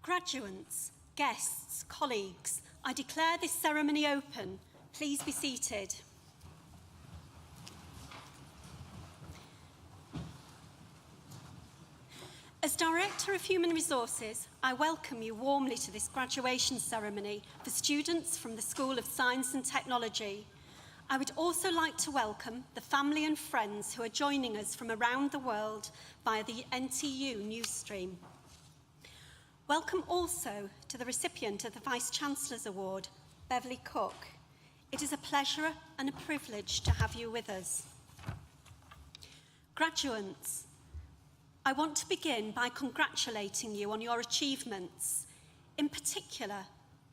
Graduates, guests, colleagues, I declare this ceremony open. Please be seated. As Director of Human Resources, I welcome you warmly to this graduation ceremony for students from the School of Science and Technology. I would also like to welcome the family and friends who are joining us from around the world via the NTU news stream. Welcome also to the recipient of the Vice-Chancellor's Award, Beverly Cook. It is a pleasure and a privilege to have you with us. Graduates, I want to begin by congratulating you on your achievements. In particular,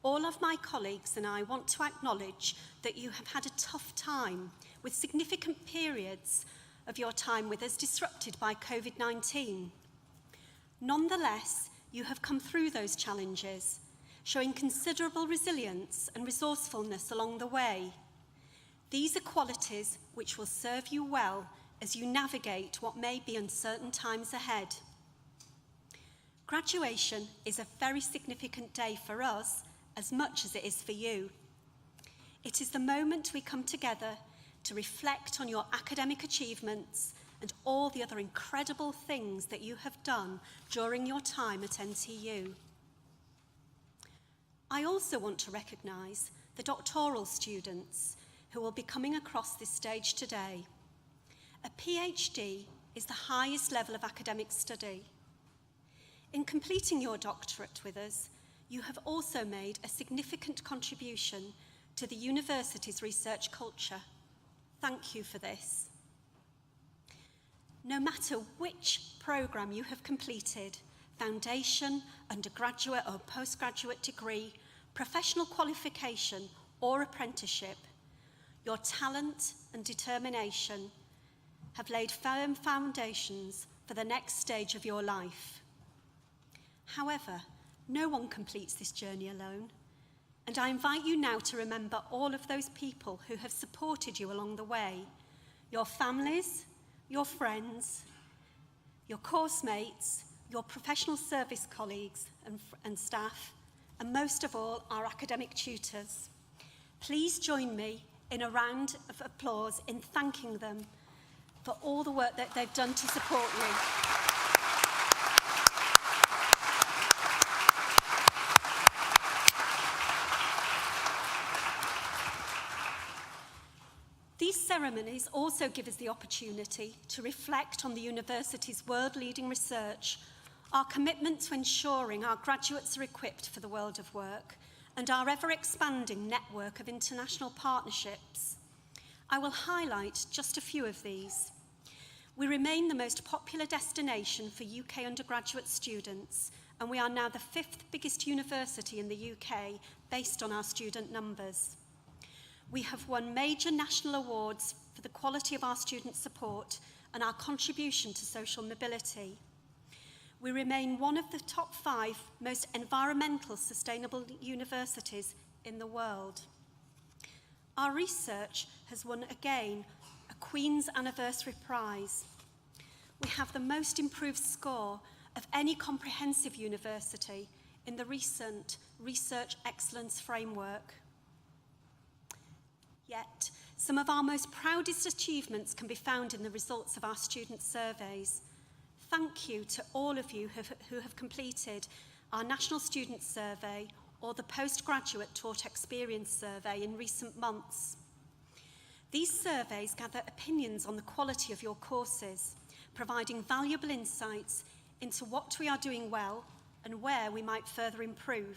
all of my colleagues and I want to acknowledge that you have had a tough time with significant periods of your time with us disrupted by COVID-19. Nonetheless, you have come through those challenges, showing considerable resilience and resourcefulness along the way. These are qualities which will serve you well as you navigate what may be uncertain times ahead. Graduation is a very significant day for us as much as it is for you. It is the moment we come together to reflect on your academic achievements and all the other incredible things that you have done during your time at NTU. I also want to recognise the doctoral students who will be coming across this stage today. A PhD is the highest level of academic study. In completing your doctorate with us, you have also made a significant contribution to the university's research culture. Thank you for this. No matter which programme you have completed, foundation, undergraduate or postgraduate degree, professional qualification or apprenticeship, your talent and determination have laid firm foundations for the next stage of your life. However, no one completes this journey alone, and I invite you now to remember all of those people who have supported you along the way, your families, your friends, your course mates, your professional service colleagues and staff, and most of all, our academic tutors. Please join me in a round of applause in thanking them for all the work that they've done to support you. These ceremonies also give us the opportunity to reflect on the university's world-leading research, our commitment to ensuring our graduates are equipped for the world of work, and our ever-expanding network of international partnerships. I will highlight just a few of these. We remain the most popular destination for UK undergraduate students, and we are now the 5th biggest university in the UK based on our student numbers. We have won major national awards for the quality of our student support and our contribution to social mobility. We remain one of the top 5 most environmental sustainable universities in the world. Our research has won again a Queen's Anniversary Prize. We have the most improved score of any comprehensive university in the recent Research Excellence Framework. Yet, some of our most proudest achievements can be found in the results of our student surveys. Thank you to all of you who have completed our National Student Survey or the Postgraduate Taught Experience Survey in recent months. These surveys gather opinions on the quality of your courses, providing valuable insights into what we are doing well and where we might further improve.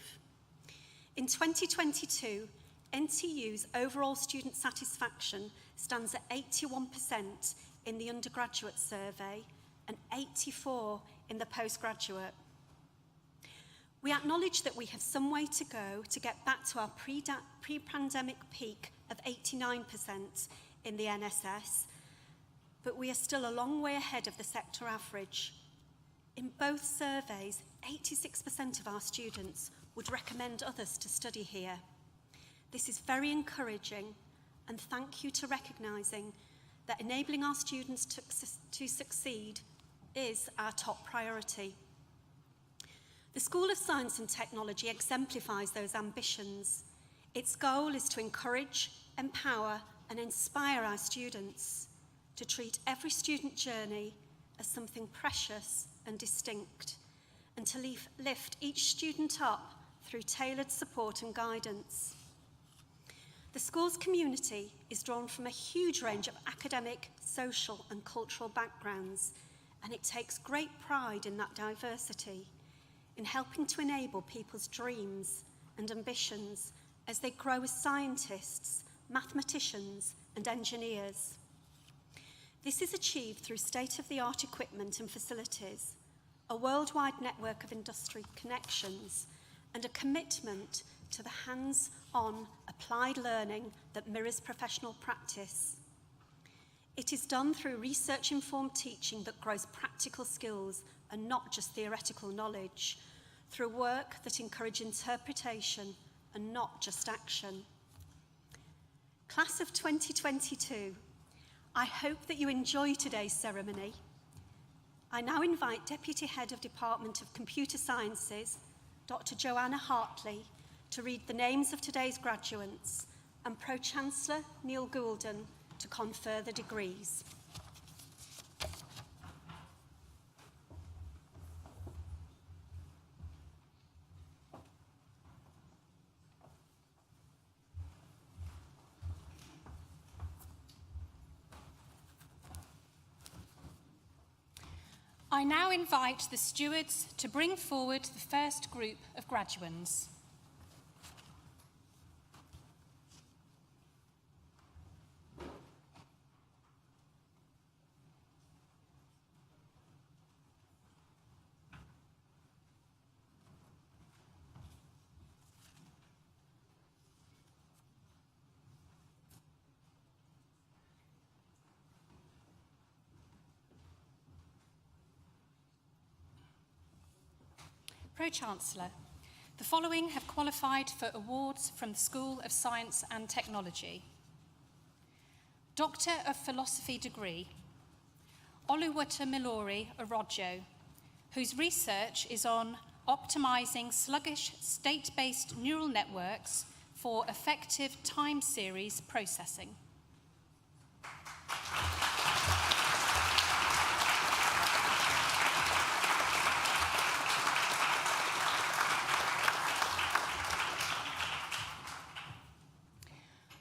In 2022, NTU's overall student satisfaction stands at 81% in the undergraduate survey and 84% in the postgraduate. We acknowledge that we have some way to go to get back to our pre-pandemic peak of 89% in the NSS, but we are still a long way ahead of the sector average. In both surveys, 86% of our students would recommend others to study here. This is very encouraging, and thank you to recognising that enabling our students to succeed is our top priority. The School of Science and Technology exemplifies those ambitions. Its goal is to encourage, empower, and inspire our students to treat every student journey as something precious and distinct, and to lift each student up through tailored support and guidance. The school's community is drawn from a huge range of academic, social, and cultural backgrounds, and it takes great pride in that diversity, in helping to enable people's dreams and ambitions as they grow as scientists, mathematicians, and engineers. This is achieved through state-of-the-art equipment and facilities, a worldwide network of industry connections, and a commitment to the hands-on applied learning that mirrors professional practice. It is done through research-informed teaching that grows practical skills and not just theoretical knowledge, through work that encourages interpretation and not just action. Class of 2022, I hope that you enjoy today's ceremony. I now invite Deputy Head of Department of Computer Sciences, Dr. Joanna Hartley, to read the names of today's graduates, and Pro-Chancellor Neil Goulden to confer the degrees. I now invite the stewards to bring forward the first group of graduands. Pro-Chancellor, the following have qualified for awards from the School of Science and Technology. Doctor of Philosophy degree, Oluwatomiloore Orojo, whose research is on optimising sluggish state-based neural networks for effective time series processing.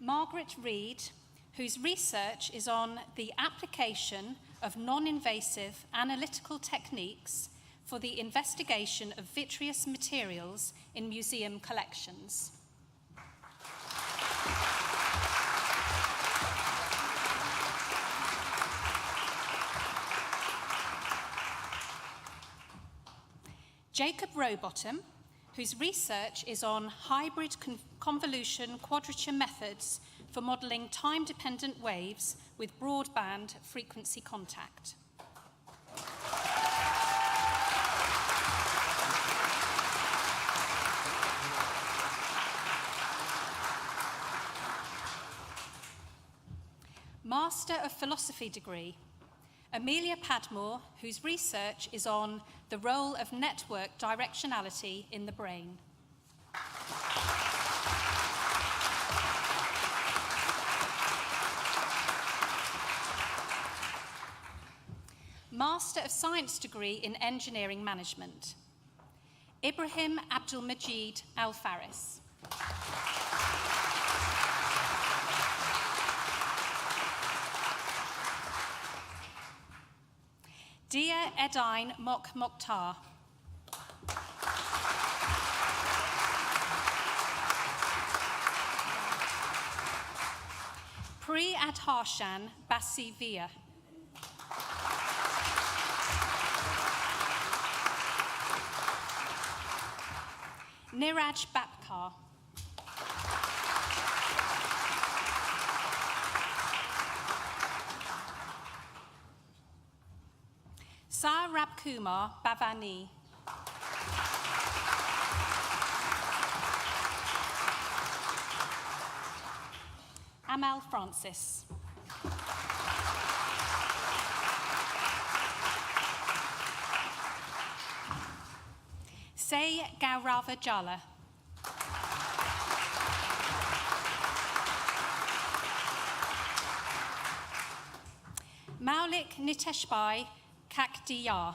Margaret Reed, whose research is on the application of non-invasive analytical techniques for the investigation of vitreous materials in museum collections. Jacob Rowbottom, whose research is on hybrid convolution quadrature methods for modelling time-dependent waves with broadband frequency contact. Master of Philosophy degree, Amelia Padmore, whose research is on the role of network directionality in the brain. Master of Science degree in Engineering Management, Ibrahim Abdulmajid Al-Faris. Dia Edine Mok Mokhtar. Pri Adharshan Basivia. Niraj Bapkar. Saurabh Kumar Bhavani. Amal Francis. Se Gaurava Jala. Maulik Niteshbai Kakdiyar.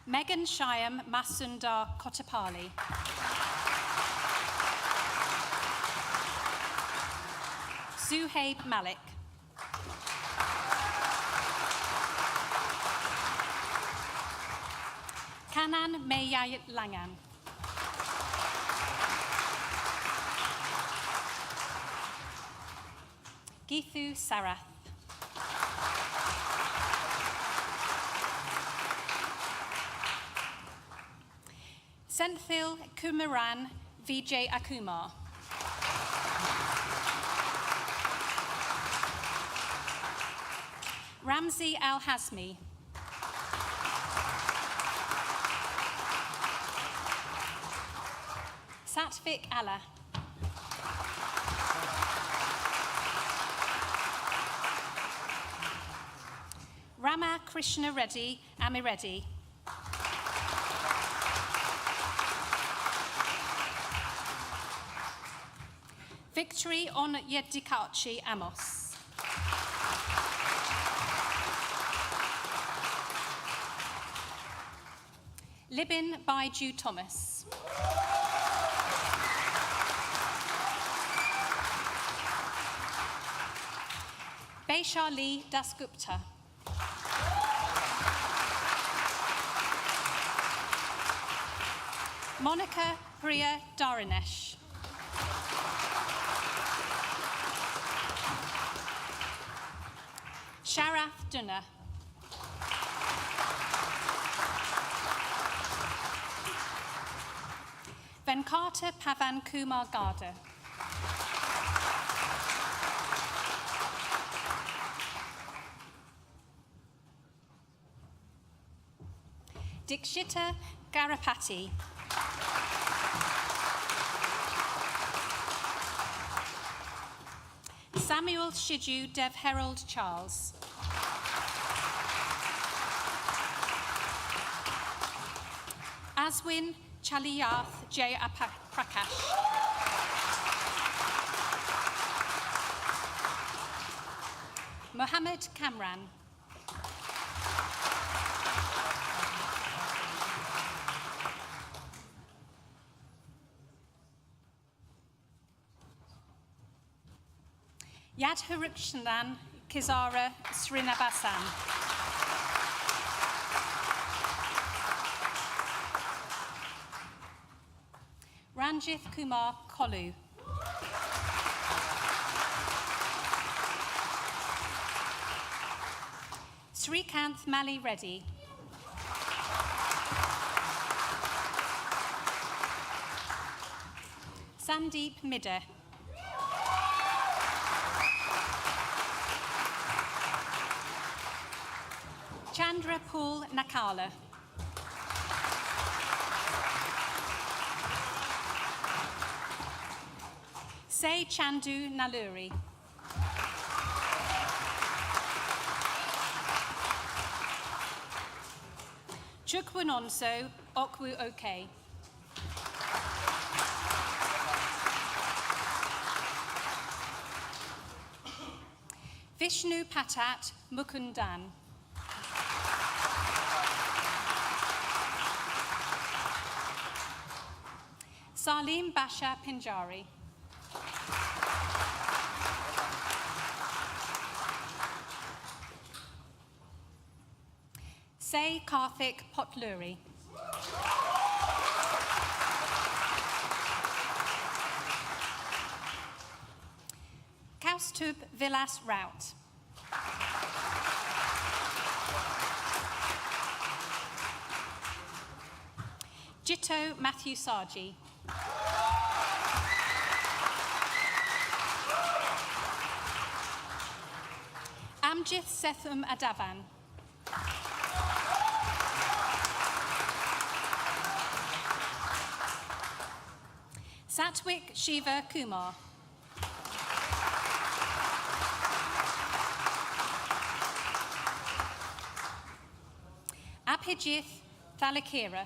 Megan Shyam Masundar Kotapali. Suhaib Malik. Kanan Meyay Langan. Githu Sarath. Senthil Kumaran Vijay Akumar. Ramzi Al-Hazmi. Satvik Allah. Rama Krishna Reddy Amireddy. Victory on Yedikachi Amos. Libin Baiju Thomas. Baishali Dasgupta. Monica Priya Darinesh. Sharath Dunna. Venkata Pavan Kumar Garda. Dikshita Garapati. Samuel Shiju Dev Herald Charles. Aswin Chaliyath J. Prakash. Mohammed Kamran. Yadharukshanan Kizara Srinabasan. Ranjith Kumar Kolu. Srikanth Mali Reddy. Sandeep Midder. Chandra Pool Nakala. Say Chandu Naluri. Chukwunonso Okwu Oke. Vishnu Patat Mukundan. Salim Basha Pinjari. Say Karthik Potluri. Kaustub Vilas Rout. Jitto Matthew Sargi. Amjith Sethum Adavan. Satwik Shiva Kumar. Mahijith Thalakira.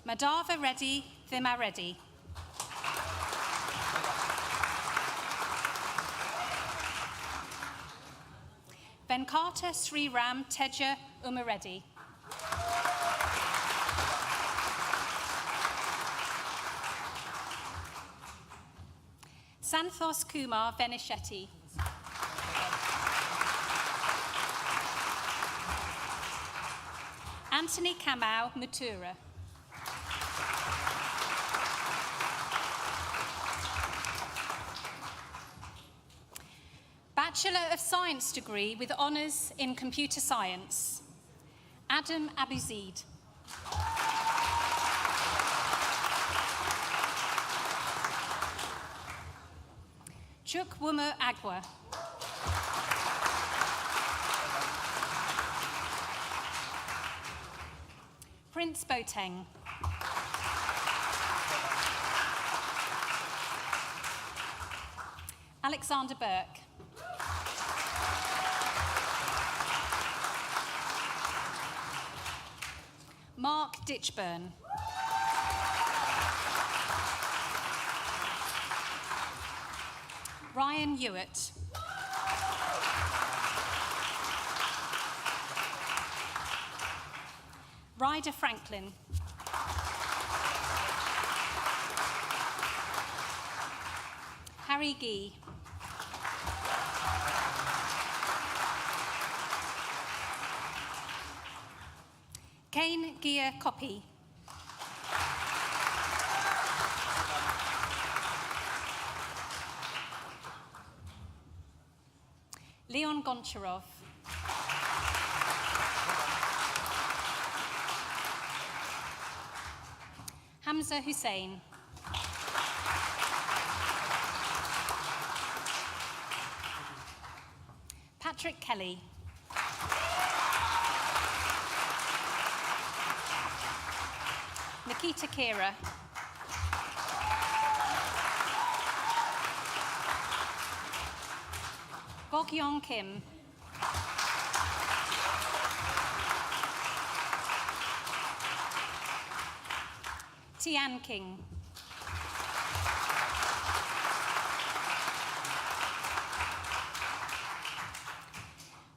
Madava Reddy Thima Reddy. Venkata Sri Ram Teja Umareddy. Santhos Kumar Venishetty. Anthony Kamau Mutura. Bachelor of Science degree with honours in Computer Science, Adam Abuzid. Chukwuma Agwa. Prince Boateng. Alexander Burke. Mark Ditchburn. Ryan Hewitt. Ryder Franklin. Harry Gee. Kane Gia Copy. Leon Goncharov. Hamza Hussain. Patrick Kelly. Nikita Kira. Gokyeong Kim. Tian King.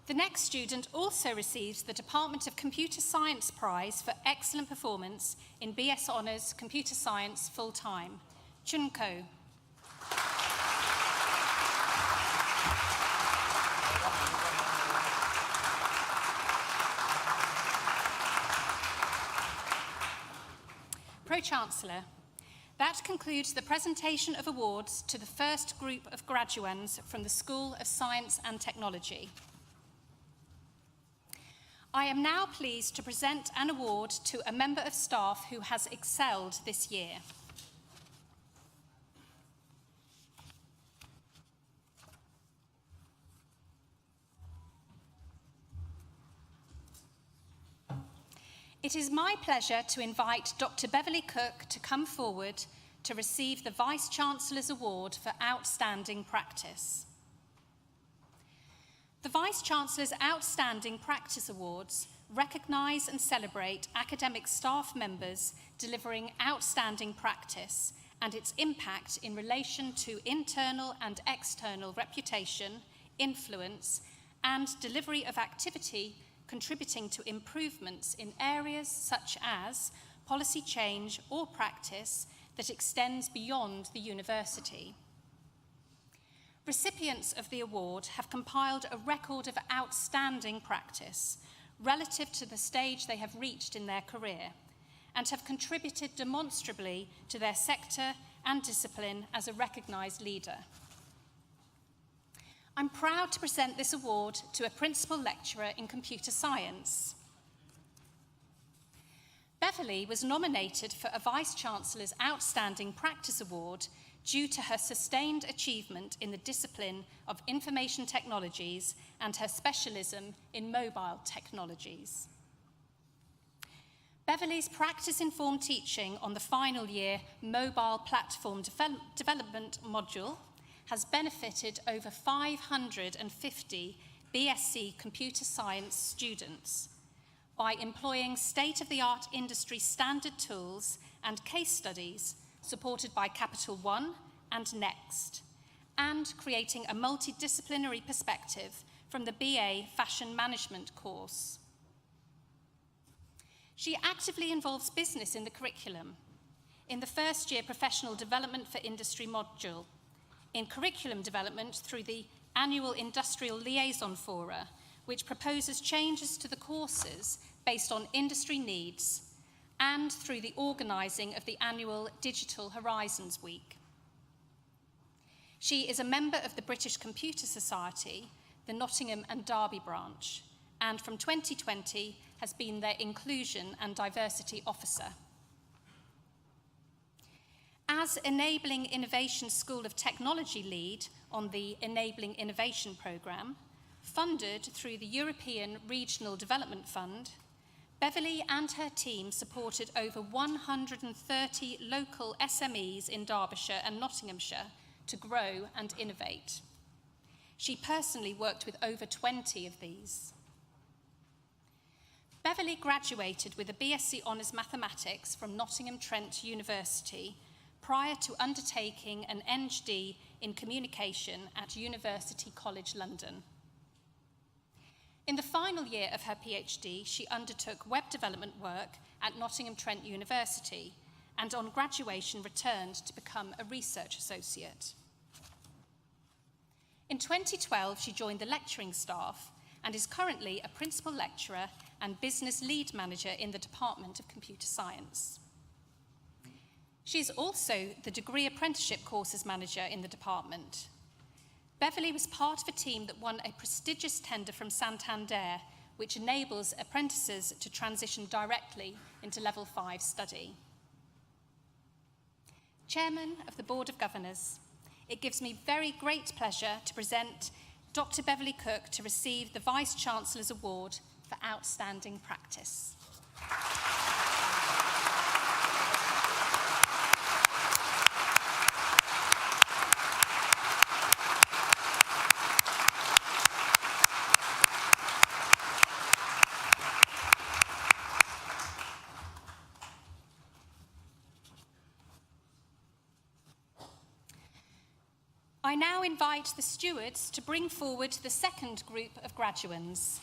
The next student also receives the Department of Computer Science Prize for excellent performance in BS Honours Computer Science full-time, Chun Ko. Pro-Chancellor, that concludes the presentation of awards to the first group of graduands from the School of Science and Technology. I am now pleased to present an award to a member of staff who has excelled this year. It is my pleasure to invite Dr. Beverly Cook to come forward to receive the Vice-Chancellor's Award for Outstanding Practice. The Vice-Chancellor's Outstanding Practice Awards recognise and celebrate academic staff members delivering outstanding practice and its impact in relation to internal and external reputation, influence, and delivery of activity contributing to improvements in areas such as policy change or practice that extends beyond the university. Recipients of the award have compiled a record of outstanding practice relative to the stage they have reached in their career and have contributed demonstrably to their sector and discipline as a recognised leader. I'm proud to present this award to a principal lecturer in computer science. Beverly was nominated for a Vice-Chancellor's Outstanding Practice Award due to her sustained achievement in the discipline of information technologies and her specialism in mobile technologies. Beverly's practice-informed teaching on the final year mobile platform development module has benefited over 550 BSc Computer Science students by employing state-of-the-art industry standard tools and case studies supported by Capital One and Next, and creating a multidisciplinary perspective from the BA Fashion Management course. She actively involves business in the curriculum, in the first year Professional Development for Industry module, in curriculum development through the annual Industrial Liaison Fora, which proposes changes to the courses based on industry needs, and through the organising of the annual Digital Horizons Week. She is a member of the British Computer Society, the Nottingham and Derby branch, and from 2020 has been their Inclusion and Diversity Officer. As Enabling Innovation School of Technology lead on the Enabling Innovation programme, funded through the European Regional Development Fund, Beverly and her team supported over 130 local SMEs in Derbyshire and Nottinghamshire to grow and innovate. She personally worked with over 20 of these. Beverly graduated with a BSc Honours Mathematics from Nottingham Trent University prior to undertaking an NGD in Communication at University College London. In the final year of her PhD, she undertook web development work at Nottingham Trent University, and on graduation returned to become a research associate. In 2012, she joined the lecturing staff and is currently a principal lecturer and business lead manager in the Department of Computer Science. She is also the degree apprenticeship courses manager in the department. Beverly was part of a team that won a prestigious tender from Santander, which enables apprentices to transition directly into Level 5 study. Chairman of the Board of Governors, it gives me very great pleasure to present Dr. Beverly Cook to receive the Vice-Chancellor's Award for Outstanding Practice. I now invite the stewards to bring forward the second group of graduands.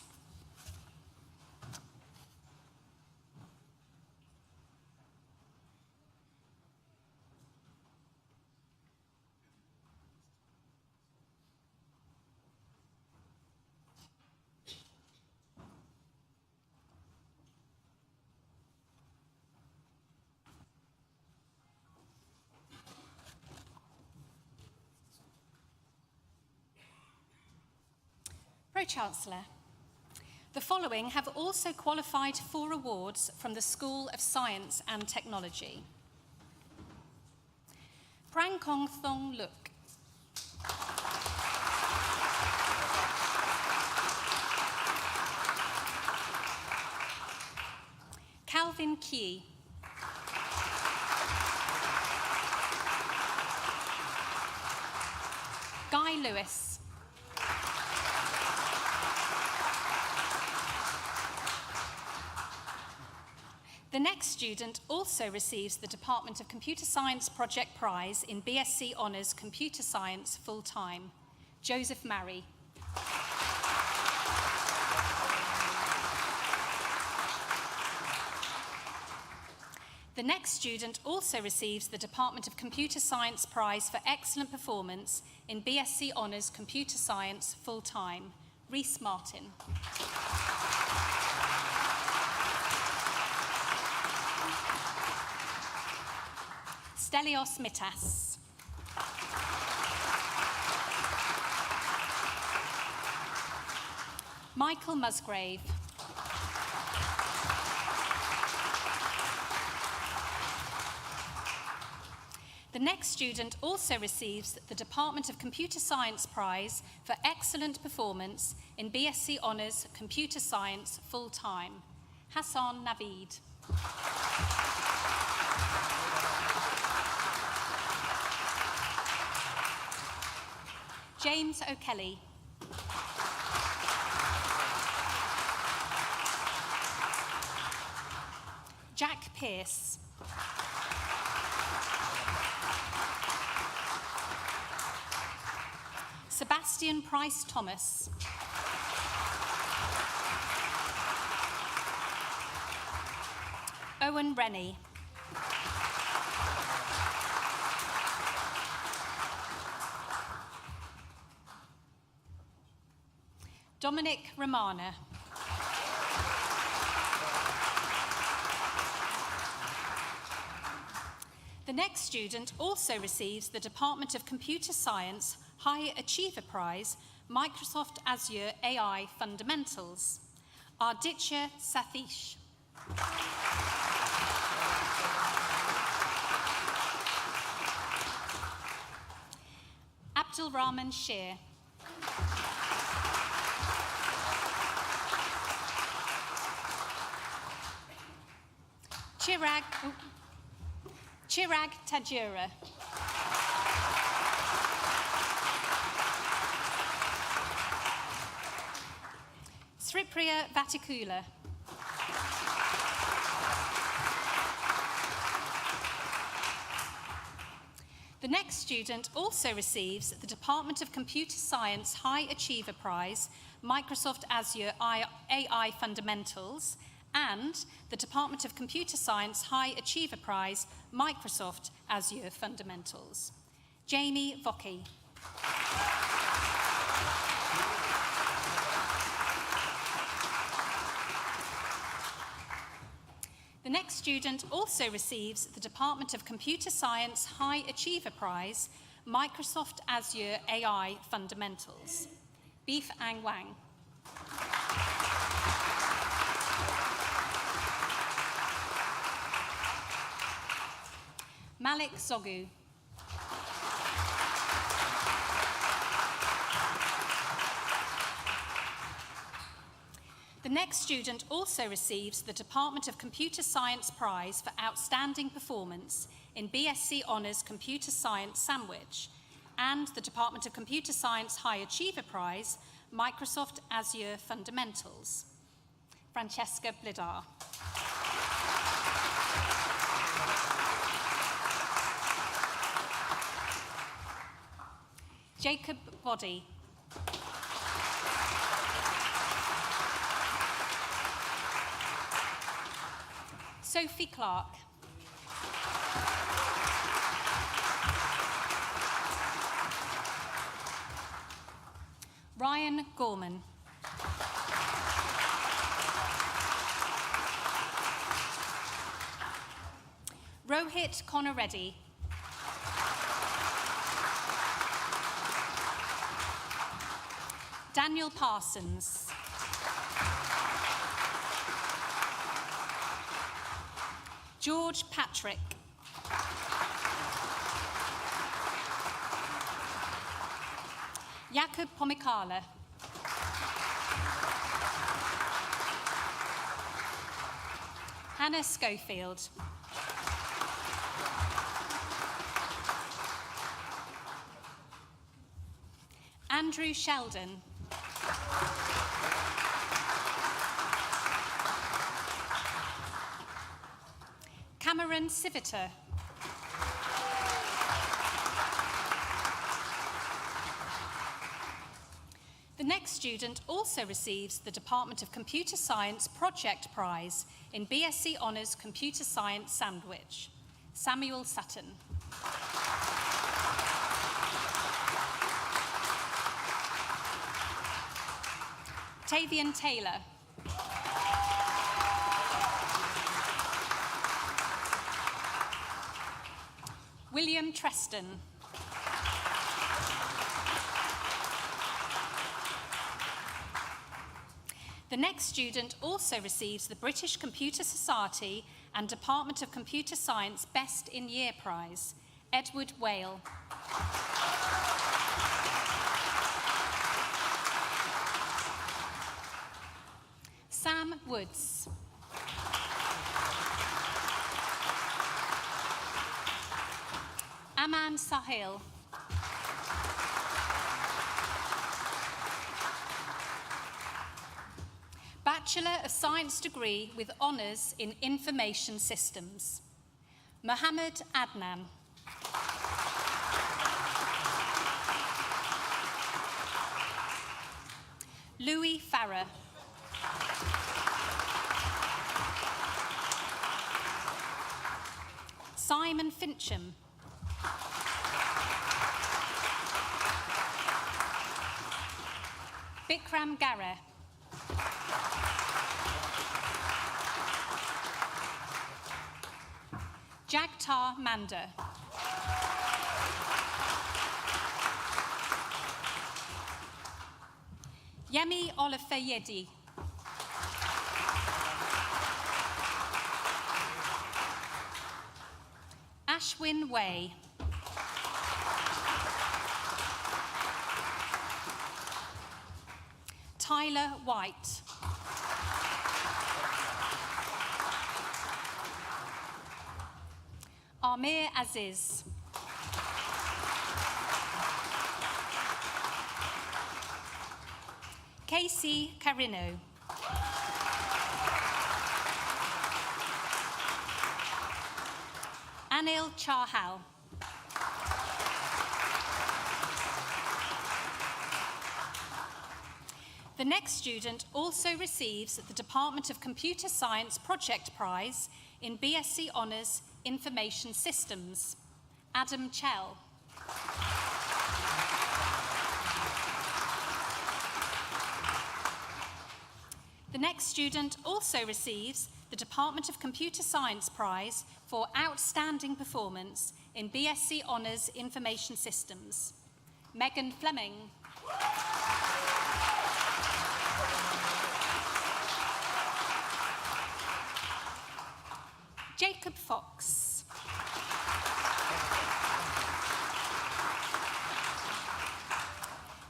Pro-Chancellor, the following have also qualified for awards from the School of Science and Technology. Prang Kong Thong Luk. Calvin Key. Guy Lewis. The next student also receives the Department of Computer Science Project Prize in BSc Honours Computer Science full-time, Joseph Marry. The next student also receives the Department of Computer Science Prize for Excellent Performance in BSc Honours Computer Science full-time, Rhys Martin. Stelios Mitas. Michael Musgrave. The next student also receives the Department of Computer Science Prize for Excellent Performance in BSc Honours Computer Science full-time, Hassan Naveed. James O'Kelly. Jack Pearce. Sebastian Price Thomas. Owen Rennie. Dominic Romana. The next student also receives the Department of Computer Science High Achiever Prize, Microsoft Azure AI Fundamentals. Arditya Sathish. Abdul Rahman Sheer. Chirag Tajura. Sripriya Vatikula. The next student also receives the Department of Computer Science High Achiever Prize, Microsoft Azure AI Fundamentals, and the Department of Computer Science High Achiever Prize, Microsoft Azure Fundamentals. Jamie Vocke. The next student also receives the Department of Computer Science High Achiever Prize, Microsoft Azure AI Fundamentals. Beef Ang Wang. Malik Zogu. The next student also receives the Department of Computer Science Prize for Outstanding Performance in BSc Honours Computer Science Sandwich and the Department of Computer Science High Achiever Prize, Microsoft Azure Fundamentals. Francesca Blidar. Jacob Boddy. Sophie Clark. Ryan Gorman. Rohit Connor Reddy. Daniel Parsons. George Patrick. Jakub Pomikala. Hannah Schofield. Andrew Sheldon. Cameron Civita. The next student also receives the Department of Computer Science Project Prize in BSc Honours Computer Science Sandwich. Samuel Sutton. Tavian Taylor. William Treston. The next student also receives the British Computer Society and Department of Computer Science Best in Year Prize, Edward Whale. Sam Woods. Aman Sahil. Bachelor of Science degree with honours in Information Systems, Mohammed Adnan. Louis Farrer. Simon Fincham. Bikram Garre. Jagtar Manda. Yemi Olafayedi. Ashwin Way. Tyler White. Amir Aziz. Casey Carino. Anil Chahal. The next student also receives the Department of Computer Science Project Prize in BSc Honours Information Systems, Adam Chell. The next student also receives the Department of Computer Science Prize for Outstanding Performance in BSc Honours Information Systems, Megan Fleming. Jacob Fox.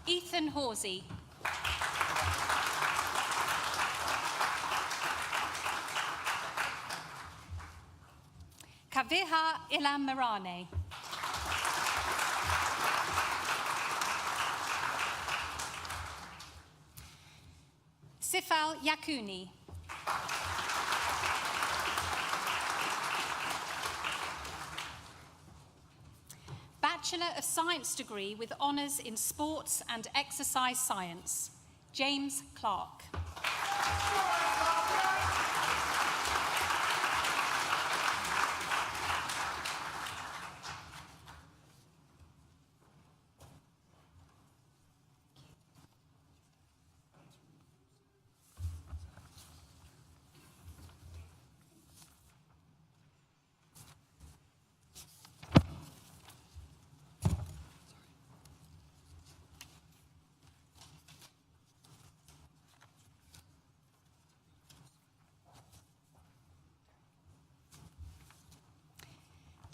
Ethan Horsey. Kaviha Ilam Marane. Sifal Yakuni. Bachelor of Science degree with honours in Sports and Exercise Science, James Clark.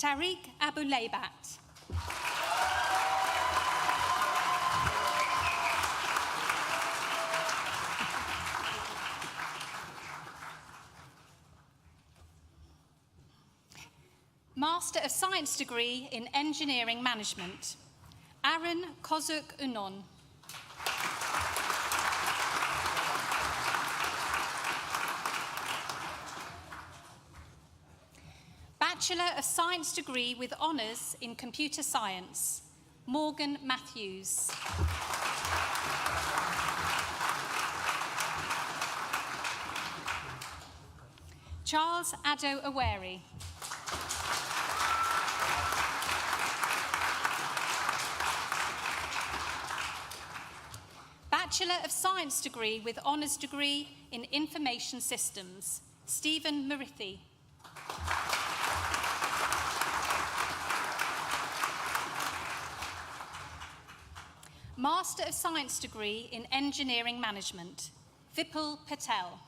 Tariq Abulaibat. Master of Science degree in Engineering Management, Aaron Kozuk Unon. Bachelor of Science degree with honours in Computer Science, Morgan Matthews. Charles Addo Aweri. Bachelor of Science degree with honours degree in Information Systems, Stephen Murithi. Master of Science degree in Engineering Management, Vipul Patel.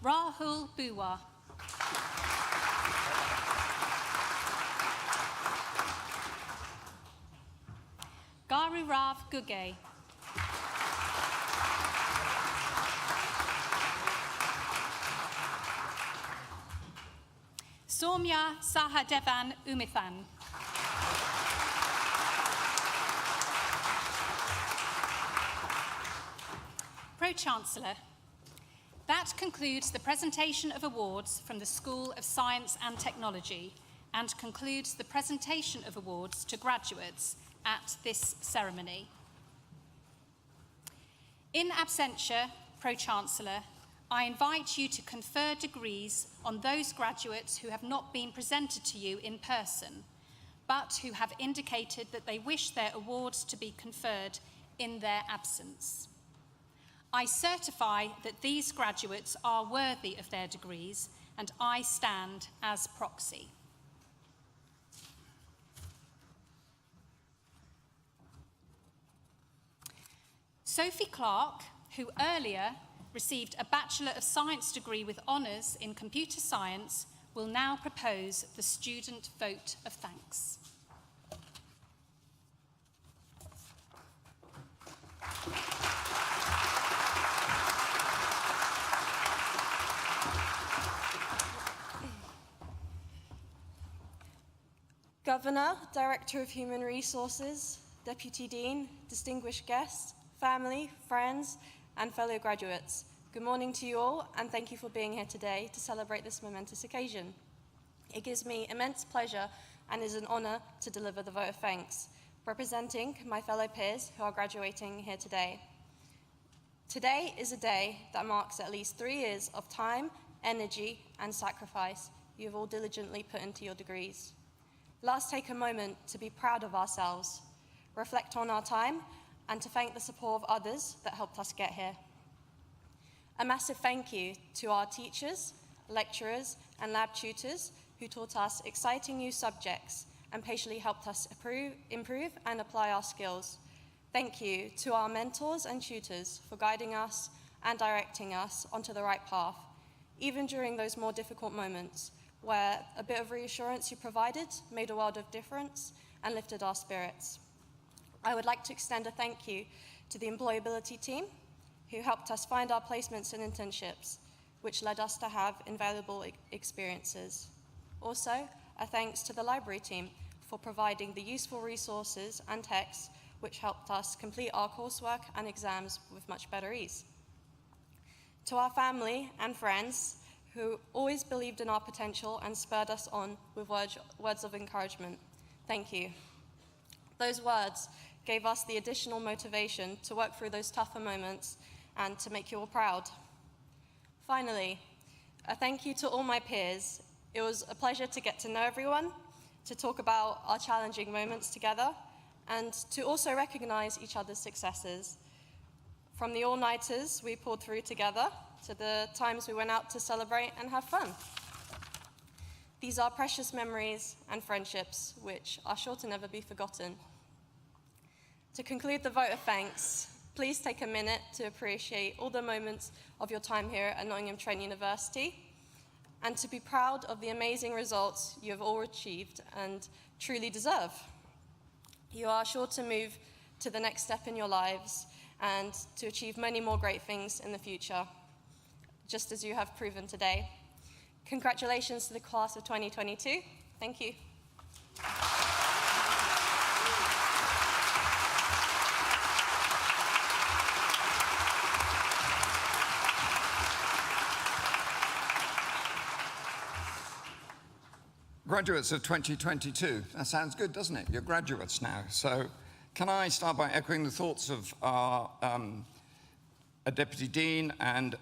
Rahul Buwa. Garurav Guge. Soumya Sahadevan Umithan. Pro-Chancellor, that concludes the presentation of awards from the School of Science and Technology and concludes the presentation of awards to graduates at this ceremony. In absentia, Pro-Chancellor, I invite you to confer degrees on those graduates who have not been presented to you in person, but who have indicated that they wish their awards to be conferred in their absence. I certify that these graduates are worthy of their degrees, and I stand as proxy. Sophie Clark, who earlier received a Bachelor of Science degree with honours in computer science, will now propose the student vote of thanks. Governor, Director of Human Resources, Deputy Dean, distinguished guests, family, friends, and fellow graduates, good morning to you all, and thank you for being here today to celebrate this momentous occasion. It gives me immense pleasure and is an honour to deliver the vote of thanks, representing my fellow peers who are graduating here today. Today is a day that marks at least 3 years of time, energy, and sacrifice you have all diligently put into your degrees. Let's take a moment to be proud of ourselves, reflect on our time, and to thank the support of others that helped us get here. A massive thank you to our teachers, lecturers, and lab tutors who taught us exciting new subjects and patiently helped us improve and apply our skills. Thank you to our mentors and tutors for guiding us and directing us onto the right path, even during those more difficult moments where a bit of reassurance you provided made a world of difference and lifted our spirits. I would like to extend a thank you to the employability team who helped us find our placements and internships, which led us to have invaluable experiences. Also, a thanks to the library team for providing the useful resources and texts which helped us complete our coursework and exams with much better ease. To our family and friends who always believed in our potential and spurred us on with words of encouragement, thank you. Those words gave us the additional motivation to work through those tougher moments and to make you all proud. Finally, a thank you to all my peers. It was a pleasure to get to know everyone, to talk about our challenging moments together, and to also recognize each other's successes. From the all-nighters we pulled through together, to the times we went out to celebrate and have fun. These are precious memories and friendships which are sure to never be forgotten. To conclude the vote of thanks, please take a minute to appreciate all the moments of your time here at Nottingham Trent University and to be proud of the amazing results you have all achieved and truly deserve. You are sure to move to the next step in your lives and to achieve many more great things in the future, just as you have proven today. Congratulations to the class of 2022. Thank you. Graduates of 2022, that sounds good, doesn't it? You're graduates now. So can I start by echoing the thoughts of our Deputy Dean and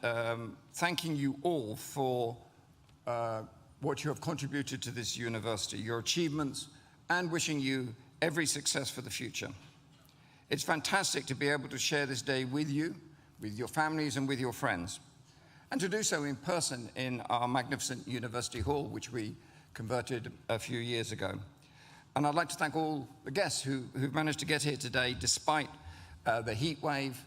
thanking you all for what you have contributed to this university, your achievements, and wishing you every success for the future. It's fantastic to be able to share this day with you, with your families, and with your friends, and to do so in person in our magnificent University Hall, which we converted a few years ago. And I'd like to thank all the guests who've managed to get here today despite the heat wave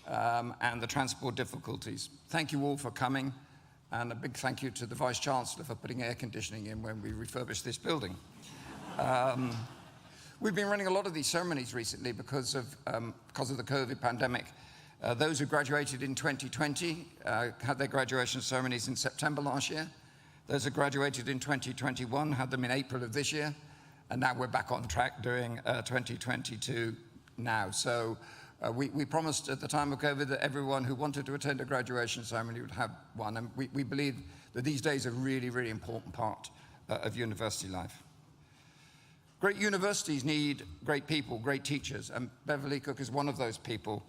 and the transport difficulties. Thank you all for coming, and a big thank you to the Vice-Chancellor for putting air conditioning in when we refurbished this building. We've been running a lot of these ceremonies recently because of the COVID pandemic. Those who graduated in 2020 had their graduation ceremonies in September last year. Those who graduated in 2021 had them in April of this year, and now we're back on track doing 2022 now. So We promised at the time of COVID that everyone who wanted to attend a graduation ceremony would have one, and we believe that these days are a really, really important part of university life. Great universities need great people, great teachers, and Beverly Cook is one of those people.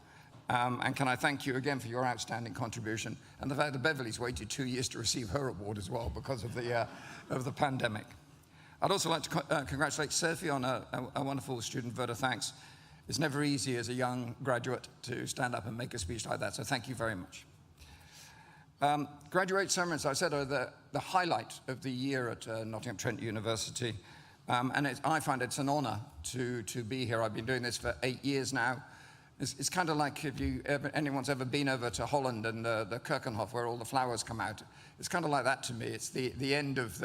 And can I thank you again for your outstanding contribution, and the fact that Beverly's waited 2 years to receive her award as well because of the pandemic. I'd also like to congratulate Sophie on a wonderful student vote of thanks. It's never easy as a young graduate to stand up and make a speech like that, so thank you very much. Graduate ceremonies, I said, are the highlight of the year at Nottingham Trent University. And I find it's an honor to be here. I've been doing this for 8 years now. It's kind of like if anyone's ever been over to Holland and the Keukenhof where all the flowers come out. It's kind of like that to me. It's the end of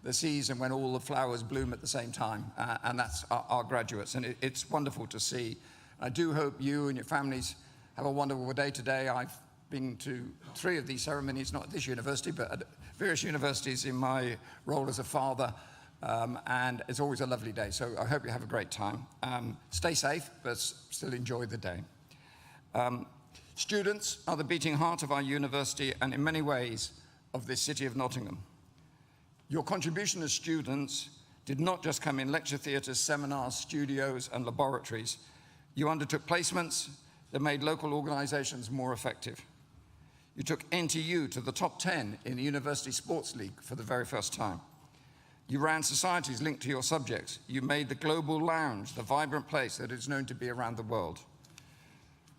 the season when all the flowers bloom at the same time, and that's our graduates. And it's wonderful to see. I do hope you and your families have a wonderful day today. I've been to 3 of these ceremonies, not at this university, but at various universities in my role as a father. And it's always a lovely day, so I hope you have a great time. Stay safe, but still enjoy the day. Students are the beating heart of our university and in many ways of this city of Nottingham. Your contribution as students did not just come in lecture theatres, seminars, studios and laboratories. You undertook placements that made local organisations more effective. You took NTU to the top 10 in the University Sports League for the very first time. You ran societies linked to your subjects. You made the Global Lounge the vibrant place that it is known to be around the world.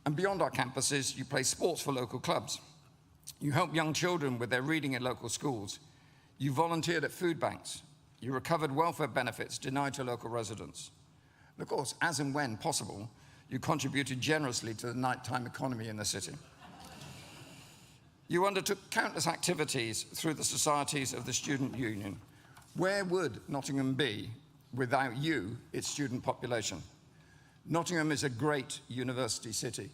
And beyond our campuses, you play sports for local clubs. You help young children with their reading in local schools. You volunteered at food banks. You recovered welfare benefits denied to local residents. And of course, as and when possible, you contributed generously to the nighttime economy in the city. You undertook countless activities through the societies of the Student Union. Where would Nottingham be without you, its student population? Nottingham is a great university city.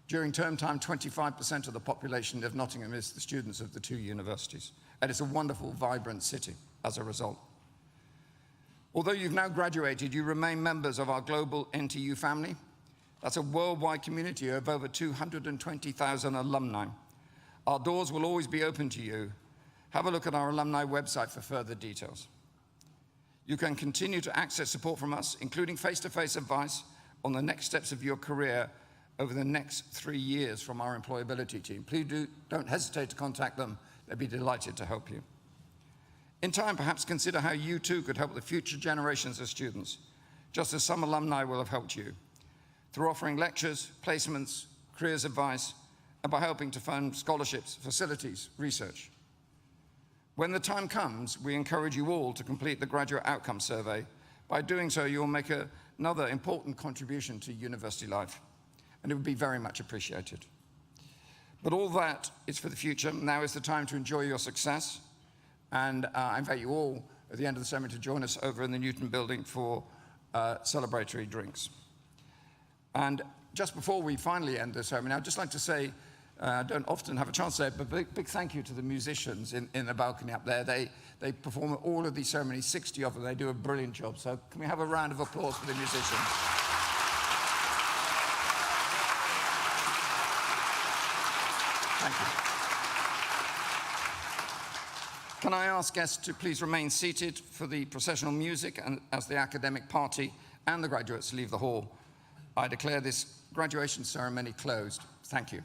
During term time, 25% of the population of Nottingham is the students of the 2 universities. And it's a wonderful, vibrant city as a result. Although you've now graduated, you remain members of our global NTU family. That's a worldwide community of over 220,000 alumni. Our doors will always be open to you. Have a look at our alumni website for further details. You can continue to access support from us, including face-to-face advice on the next steps of your career over the next 3 years from our employability team. Please don't hesitate to contact them. They'd be delighted to help you. In time, perhaps consider how you too could help the future generations of students, just as some alumni will have helped you, through offering lectures, placements, careers advice, and by helping to fund scholarships, facilities, research. When the time comes, we encourage you all to complete the Graduate Outcome Survey. By doing so, you'll make another important contribution to university life, and it would be very much appreciated. But all that is for the future. Now is the time to enjoy your success, and I invite you all at the end of the ceremony to join us over in the Newton building for celebratory drinks. And just before we finally end the ceremony, I'd just like to say, I don't often have a chance to say it, but big thank you to the musicians in the balcony up there. They perform at all of these ceremonies, 60 of them. They do a brilliant job. So can we have a round of applause for the musicians? Thank you. Can I ask guests to please remain seated for the processional music and as the academic party and the graduates leave the hall? I declare this graduation ceremony closed. Thank you.